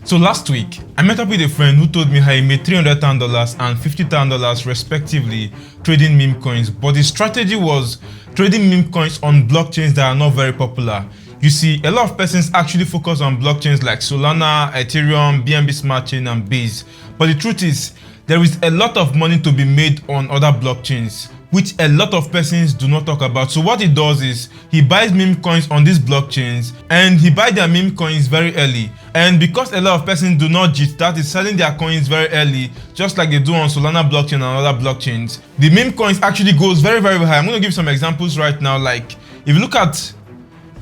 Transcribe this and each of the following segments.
So last week, I met up with a friend who told me how he made $300,000 and $50,000 respectively trading meme coins, but his strategy was trading meme coins on blockchains that are not very popular. You see, a lot of persons actually focus on blockchains like Solana, Ethereum, BNB Smart Chain and Base, but the truth is, there is a lot of money to be made on other blockchains, which a lot of persons do not talk about. So what he does is he buys meme coins on these blockchains and he buys their meme coins very early. And because a lot of persons do not JIT, that is selling their coins very early, just like they do on Solana blockchain and other blockchains, the meme coins actually goes very high. I'm going to give some examples right now. Like if you look at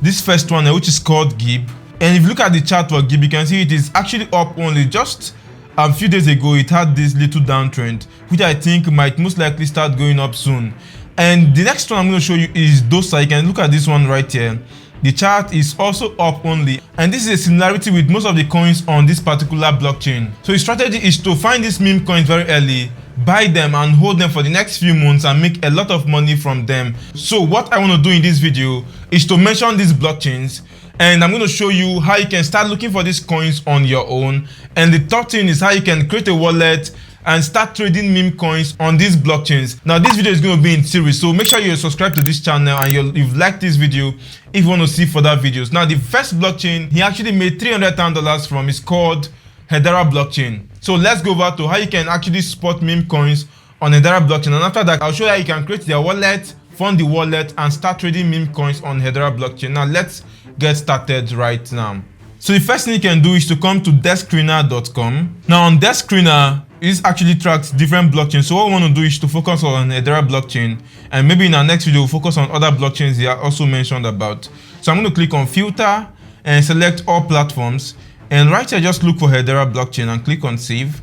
this first one, which is called GIB, and if you look at the chart for GIB, you can see it is actually up only. Just a few days ago it had this little downtrend, which I think might most likely start going up soon. And the next one I'm going to show you is DOSA. You can look at this one right here. The chart is also up only, and this is a similarity with most of the coins on this particular blockchain. So the strategy is to find these meme coins very early, buy them and hold them for the next few months and make a lot of money from them. So what I want to do in this video is to mention these blockchains, and I'm going to show you how you can start looking for these coins on your own. And the third thing is how you can create a wallet and start trading meme coins on these blockchains. Now this video is going to be in series, so make sure you subscribe to this channel and you've liked this video if you want to see further videos. Now the first blockchain he actually made $300,000 from is called Hedera blockchain. So let's go over to how you can actually spot meme coins on Hedera blockchain, and after that I'll show you how you can create their wallet, fund the wallet and start trading meme coins on Hedera blockchain. Now let's get started right now. So the first thing you can do is to come to deskScreener.com. Now on deskScreener, this actually tracks different blockchains. So what we want to do is to focus on Hedera blockchain, and maybe in our next video we'll focus on other blockchains they are also mentioned about. So I'm going to click on filter and select all platforms, and right here just look for Hedera blockchain and click on save.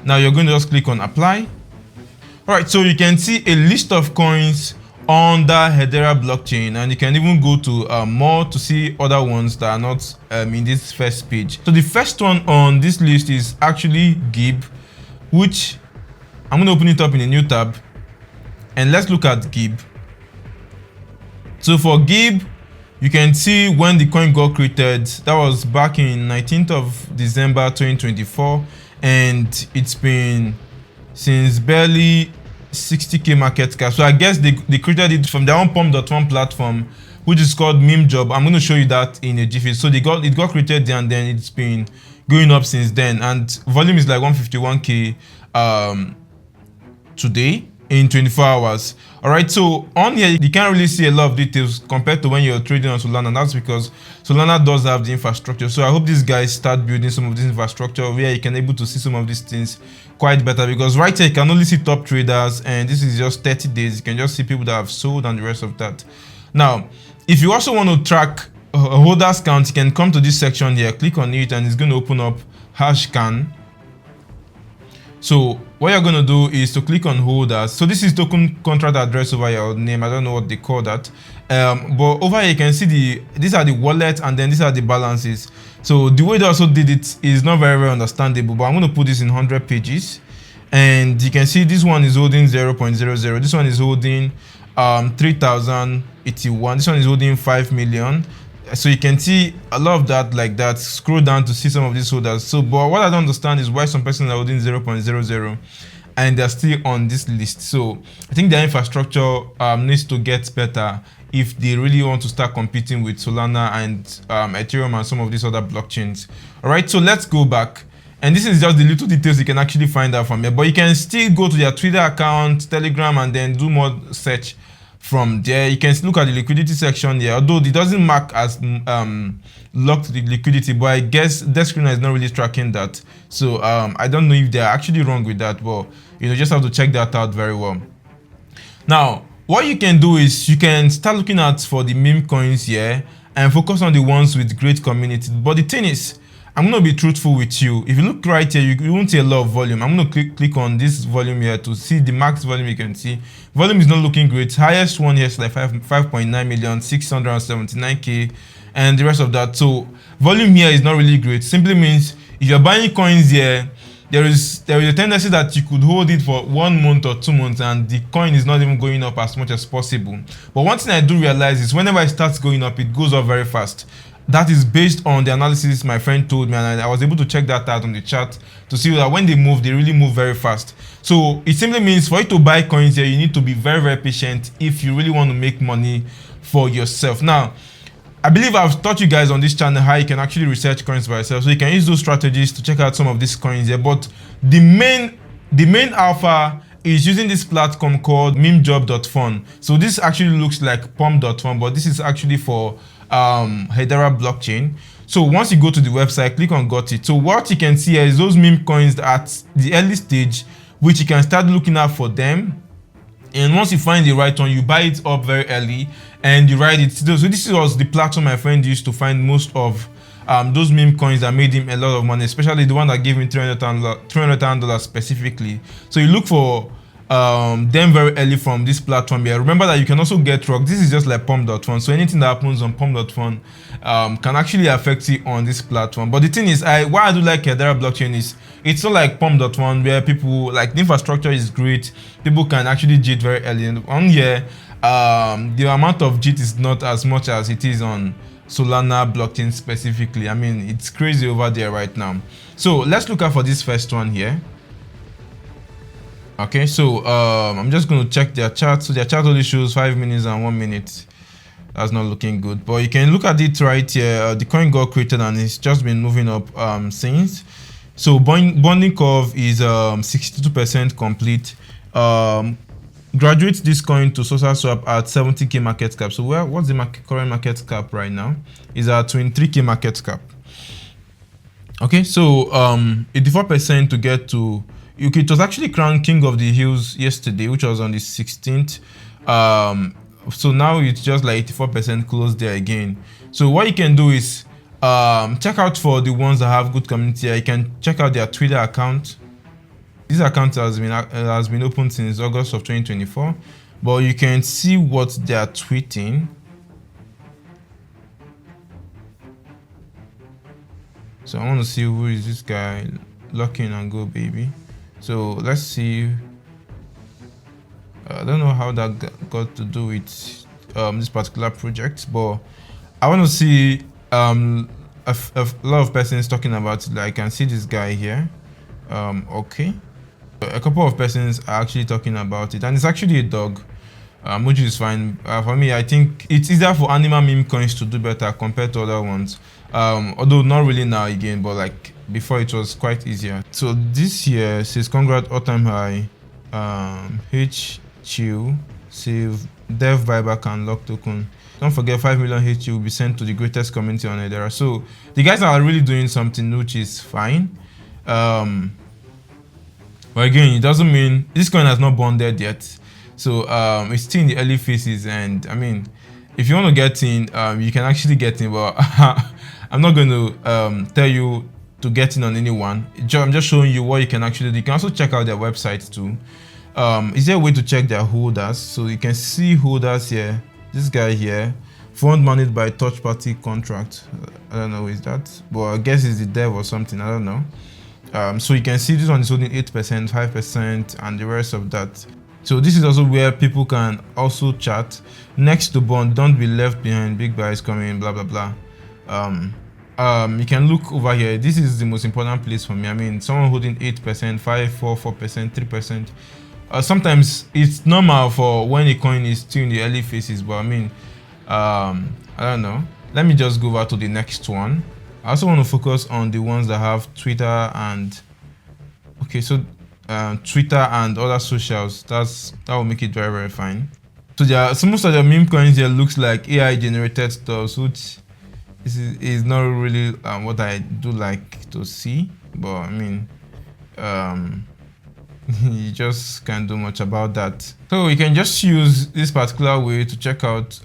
Now you're going to just click on apply. Alright, so you can see a list of coins under Hedera blockchain, and you can even go to more to see other ones that are not in this first page. So the first one on this list is actually GIB, which I'm going to open it up in a new tab, and let's look at GIB. So for GIB, you can see when the coin got created. That was back in 19th of December 2024, and it's been since barely 60k market cap. So I guess they created it from their own pump.1 platform, which is called Meme Job. I'm going to show you that in a jiffy. So it got created there, and then it's been going up since then, and volume is like 151k today in 24 hours. All right, so on here you can't really see a lot of details compared to when you're trading on Solana. That's because Solana does have the infrastructure. So I hope these guys start building some of this infrastructure where you can able to see some of these things quite better, because right here you can only see top traders, and this is just 30 days. You can just see people that have sold and the rest of that. Now if you also want to track a holders count, you can come to this section here, click on it, and it's going to open up Hashcan. So what you're going to do is to click on holders. So this is token contract address over your name. I don't know what they call that, but over here you can see these are the wallets, and then these are the balances. So the way they also did it is not very understandable, but I'm going to put this in 100 pages, and you can see this one is holding 0.00, this one is holding 3081, this one is holding 5 million. So you can see a lot of that like that. Scroll down to see some of these holders. So but what I don't understand is why some persons are holding 0.00 and they're still on this list. So I think their infrastructure needs to get better if they really want to start competing with Solana and Ethereum and some of these other blockchains. All right, so let's go back, and this is just the little details you can actually find out from here, but you can still go to their Twitter account, Telegram, and then do more search from there. You can look at the liquidity section here, although it doesn't mark as locked the liquidity, but I guess deskScreener is not really tracking that. So I don't know if they're actually wrong with that, but you just have to check that out very well. Now what you can do is you can start looking at for the meme coins here and focus on the ones with great community. But the thing is, I'm going to be truthful with you. If you look right here, you won't see a lot of volume. I'm going to click on this volume here to see the max volume. You can see volume is not looking great. Highest one here is like 5.9 million, 679k, and the rest of that. So volume here is not really great. Simply means if you're buying coins here, there is a tendency that you could hold it for 1 month or 2 months and the coin is not even going up as much as possible. But one thing I do realize is whenever it starts going up, it goes up very fast. that is based on the analysis my friend told me, and I was able to check that out on the chart to see that when they move, they really move very fast. So it simply means for you to buy coins here, you need to be very, very patient if you really want to make money for yourself. Now, I believe I've taught you guys on this channel how you can actually research coins by yourself. So you can use those strategies to check out some of these coins here. But the main alpha is using this platform called memejob.fun. So this actually looks like pump.fun, but this is actually for Hedera blockchain. So once you go to the website, click on got it. So what you can see here is those meme coins at the early stage, which you can start looking out for them. And once you find the right one, you buy it up very early and you ride it. So this was the platform my friend used to find most of those meme coins that made him a lot of money, especially the one that gave him $300 specifically. So you look for them very early from this platform here. Remember that you can also get rocked. This is just like pump.fun. So anything that happens on pump.fun can actually affect you on this platform. But the thing is, why I do like Hedera blockchain is it's not like pump.fun where people, like, the infrastructure is great. People can actually JIT very early. And on here, the amount of JIT is not as much as it is on Solana blockchain specifically. I mean, it's crazy over there right now. So let's look out for this first one here. Okay, so I'm just going to check their chart. So their chart only shows 5 minutes and 1 minute. That's not looking good, but you can look at it right here. The coin got created and it's just been moving up since. So bonding curve is 62% complete. Graduate this coin to social swap at 70k market cap. So what's the current market cap right now? Is at 23k market cap. Okay, so 84% to get to. It was actually crowned King of the Hills yesterday, which was on the 16th. So now it's just like 84% close there again. So what you can do is check out for the ones that have good community. You can check out their Twitter account. This account has been open since August of 2024, but you can see what they are tweeting. So I want to see who is this guy. Lock in and go, baby. So let's see. I don't know how that got to do with this particular project, but I want to see a lot of persons talking about it. Like, I can see this guy here. Okay, a couple of persons are actually talking about it, and it's actually a dog, which is fine. For me, I think it's easier for animal meme coins to do better compared to other ones. Although not really now again, but like before it was quite easier. So this year says congrats all-time high, HQ, save, dev buyback and lock token. Don't forget 5 million HQ will be sent to the greatest community on Hedera. So the guys are really doing something, which is fine. But again, it doesn't mean this coin has not bonded yet. So it's still in the early phases, and I mean, if you want to get in, you can actually get in, but I'm not going to tell you to get in on anyone. I'm just showing you what you can actually do. You can also check out their website too. Is there a way to check their holders? So you can see holders here. This guy here, fund managed by touch party contract. I don't know who is that, but I guess it's the dev or something. I don't know. So you can see this one is holding 8%, 5%, and the rest of that. So this is also where people can also chat. Next to bond, don't be left behind, big buys coming, blah blah blah. You can look over here. This is the most important place for me. I mean, someone holding 8%, 5, 4, 4%, 3%. Sometimes it's normal for when a coin is still in the early phases, but I mean, I don't know. Let me just go over to the next one. I also want to focus on the ones that have Twitter and Twitter and other socials. That will make it very, very fine. So most of the meme coins here looks like AI generated stuff, which is not really what I do like to see. But I mean, you just can't do much about that. So you can just use this particular way to check out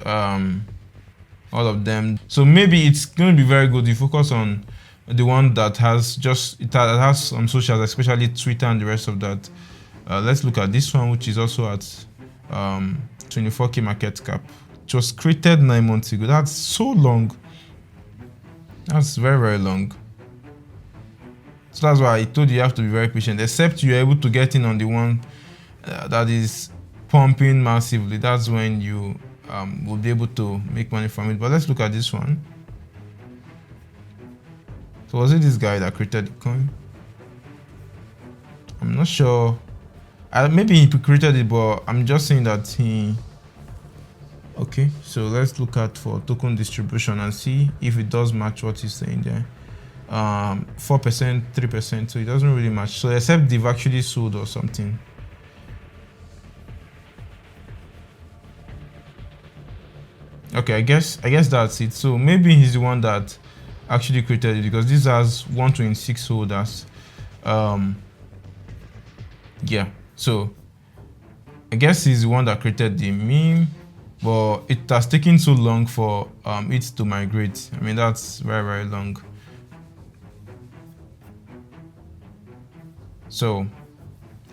all of them. So maybe it's going to be very good. You focus on the one that has some socials, especially Twitter and the rest of that. Let's look at this one, which is also at 24k market cap. It was created 9 months ago. That's so long. That's very, very long. So that's why I told you have to be very patient, except you're able to get in on the one that is pumping massively. That's when you will be able to make money from it. But let's look at this one. So was it this guy that created the coin? I'm not sure. Maybe he created it, but I'm just saying that he. Okay, so let's look at for token distribution and see if it does match what he's saying there. 4%, 3%, so it doesn't really match. So except they've actually sold or something. Okay, I guess that's it. So maybe he's the one that actually created it, because this has 126 holders. Yeah, so I guess he's the one that created the meme, but it has taken so long for it to migrate. I mean, that's very, very long. So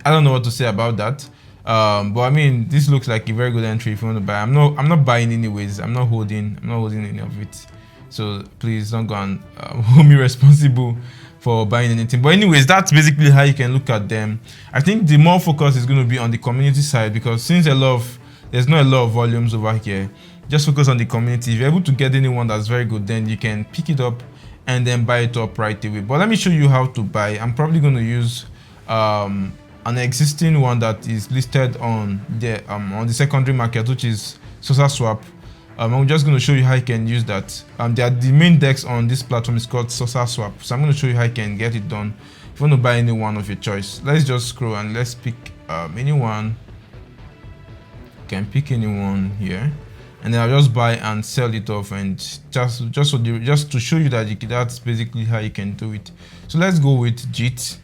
I don't know what to say about that. But I mean, this looks like a very good entry if you want to buy. I'm not buying anyways. I'm not holding any of it. So please don't go and hold me responsible for buying anything. But anyways, that's basically how you can look at them. I think the more focus is going to be on the community side, because since there's not a lot of volumes over here, just focus on the community. If you're able to get anyone that's very good, then you can pick it up and then buy it up right away. But let me show you how to buy. I'm probably going to use an existing one that is listed on the secondary market, which is SosaSwap. I'm just going to show you how you can use that. The main DEX on this platform is called SosaSwap, so I'm going to show you how you can get it done if you want to buy any one of your choice. Let's just scroll and let's pick anyone. You can pick anyone here, and then I'll just buy and sell it off, and just to show you that that's basically how you can do it. So let's go with JIT.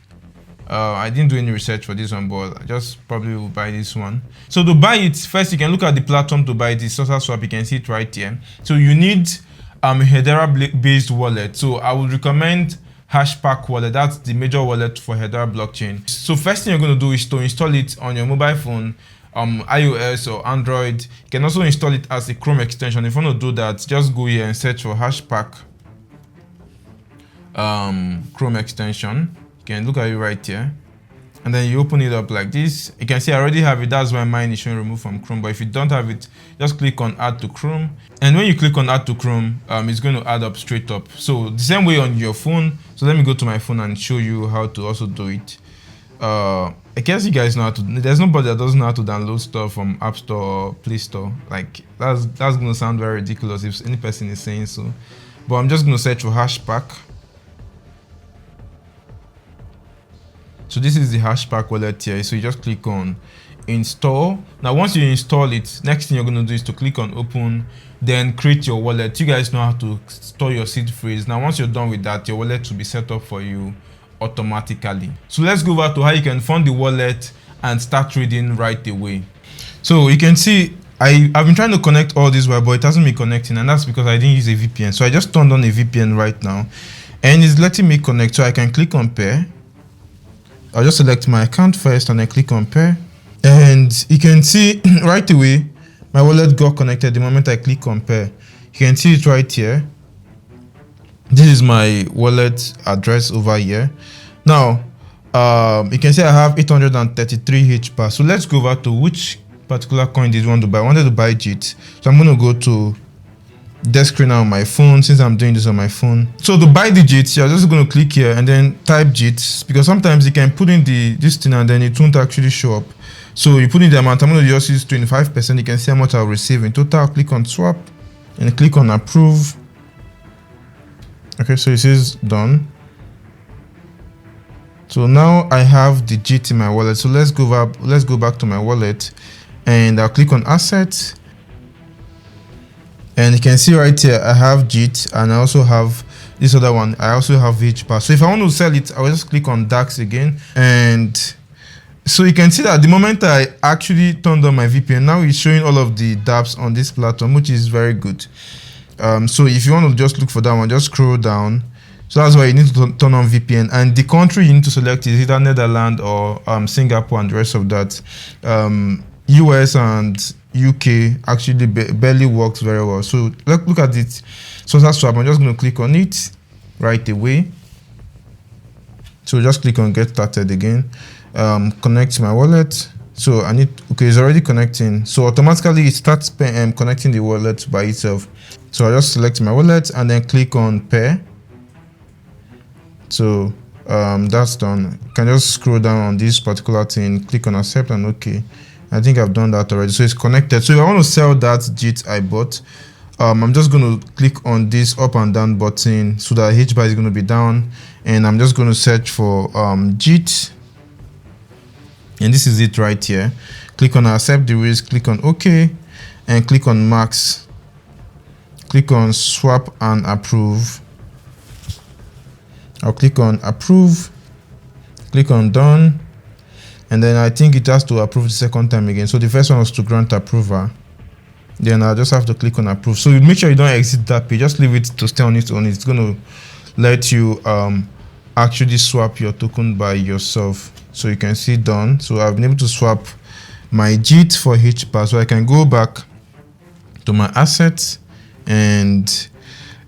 I didn't do any research for this one, but I just probably will buy this one. So to buy it, first you can look at the platform to buy it. It's SosaSwap. You can see it right here. So you need Hedera based wallet. So I would recommend Hashpack wallet. That's the major wallet for Hedera blockchain. So first thing you're going to do is to install it on your mobile phone, iOS or Android. You can also install it as a Chrome extension. If you want to do that, just go here and search for Hashpack Chrome extension. You can look at it right here, and then you open it up like this. You can see I already have it. That's why mine is showing remove from Chrome. But if you don't have it, just click on add to Chrome, and when you click on add to Chrome, it's going to add up straight up. So the same way on your phone. So let me go to my phone and show you how to also do it. I guess you guys know how to. There's nobody that doesn't know how to download stuff from App Store or Play Store. Like that's going to sound very ridiculous if any person is saying so. But I'm just going to search for Hashpack. So this is the Hashpack wallet here. So you just click on install. Now once you install it, next thing you're going to do is to click on open, then create your wallet. You guys know how to store your seed phrase. Now once you're done with that, your wallet will be set up for you automatically. So let's go over to how you can fund the wallet and start trading right away. So you can see I've been trying to connect all this while, but it hasn't been connecting, and that's because I didn't use a VPN. So I just turned on a VPN right now, and it's letting me connect. So I can click on pair. I'll just select my account first and then click on pair, and you can see right away my wallet got connected the moment I click on pair. You can see it right here. This is my wallet address over here. Now you can see I have 833 HPA. So let's go over to which particular coin did you want to buy. I wanted to buy JIT, so I'm going to go to desk screen on my phone, since I'm doing this on my phone. So to buy the JIT, you're just going to click here and then type JIT, because sometimes you can put in this thing and then it won't actually show up. So you put in the amount. I'm going to just use 25%. You can see how much I'll receive in total. Click on swap and click on approve. Okay, so it says done. So now I have the JIT in my wallet. So let's go back to my wallet, and I'll click on assets. And you can see right here I have JIT, and I also have this other one. I also have HPA. So if I want to sell it, I will just click on DAX again, and so you can see that the moment I actually turned on my VPN, now it's showing all of the dApps on this platform, which is very good. So if you want to just look for that one, just scroll down. So that's why you need to turn on VPN, and the country you need to select is either Netherlands or Singapore and the rest of that. US and UK actually barely works very well. So look at it. So that's why I'm just going to click on it right away. So just click on get started again. Connect my wallet. So okay, it's already connecting. So automatically it starts connecting the wallet by itself. So I just select my wallet and then click on pair. So that's done. You can just scroll down on this particular thing, click on accept and okay. I think I've done that already, so it's connected. So if I want to sell that JIT I bought, I'm just going to click on this up and down button, so that H bar is going to be down, and I'm just going to search for JIT, and this is it right here. Click on accept the risk, click on OK, and click on max. Click on swap and approve. I'll click on approve, click on done, and then I think it has to approve the second time again. So the first one was to grant approval, then I'll just have to click on approve. So you make sure you don't exit that page, just leave it to stay on its own. It's going to let you actually swap your token by yourself. So you can see done. So I've been able to swap my JIT for HBAR. So I can go back to my assets, and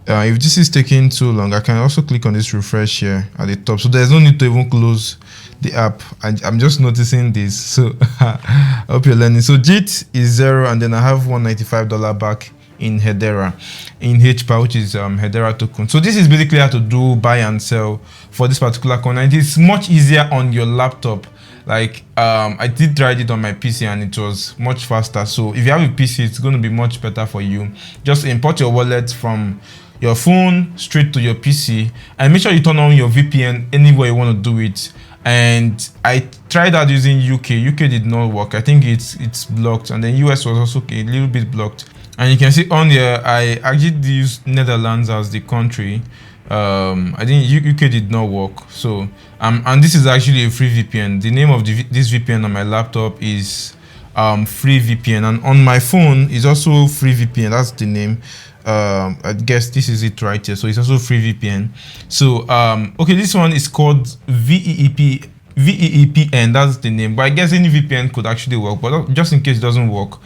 if this is taking too long, I can also click on this refresh here at the top. So there's no need to even close the app. I'm just noticing this, so I hope you're learning. So JIT is 0, and then I have $195 back in Hedera, in HBAR, which is Hedera token. So this is basically how to do buy and sell for this particular coin. And it's much easier on your laptop. Like I did try it on my PC and it was much faster. So if you have a PC, it's going to be much better for you. Just import your wallet from your phone straight to your PC, and make sure you turn on your VPN anywhere you want to do it. And I tried out using UK did not work. I think it's blocked, and then US was also a little bit blocked. And you can see on here I actually used Netherlands as the country. I think UK did not work. So and this is actually a free VPN. The name of this VPN on my laptop is free VPN, and on my phone is also free VPN. That's the name. I guess this is it right here. So it's also free VPN. So okay, this one is called VEEPN. That's the name, but I guess any VPN could actually work. But just in case it doesn't work,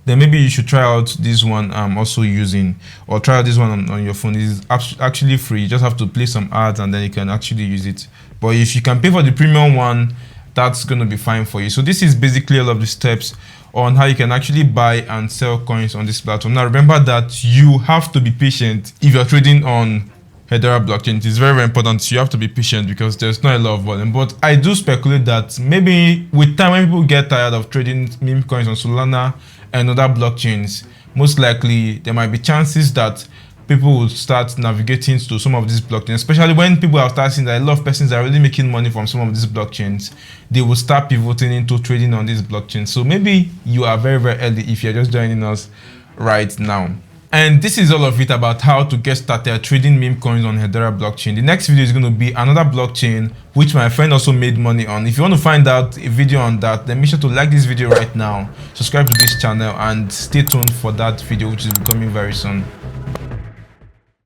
then maybe you should try out this one I'm also using, or try out this one on your phone. It's actually free. You just have to play some ads and then you can actually use it. But if you can pay for the premium one, that's going to be fine for you. So this is basically all of the steps on how you can actually buy and sell coins on this platform. Now remember that you have to be patient if you're trading on Hedera blockchain. It is very, very important. You have to be patient because there's not a lot of volume. But I do speculate that maybe with time, when people get tired of trading meme coins on Solana and other blockchains, most likely there might be chances that people will start navigating to some of these blockchains, especially when people are starting that a lot of persons are really making money from some of these blockchains. They will start pivoting into trading on these blockchains. So maybe you are very, very early if you're just joining us right now. And this is all of it about how to get started trading meme coins on Hedera blockchain. The next video is going to be another blockchain which my friend also made money on. If you want to find out a video on that, then make sure to like this video right now, subscribe to this channel, and stay tuned for that video which is coming very soon.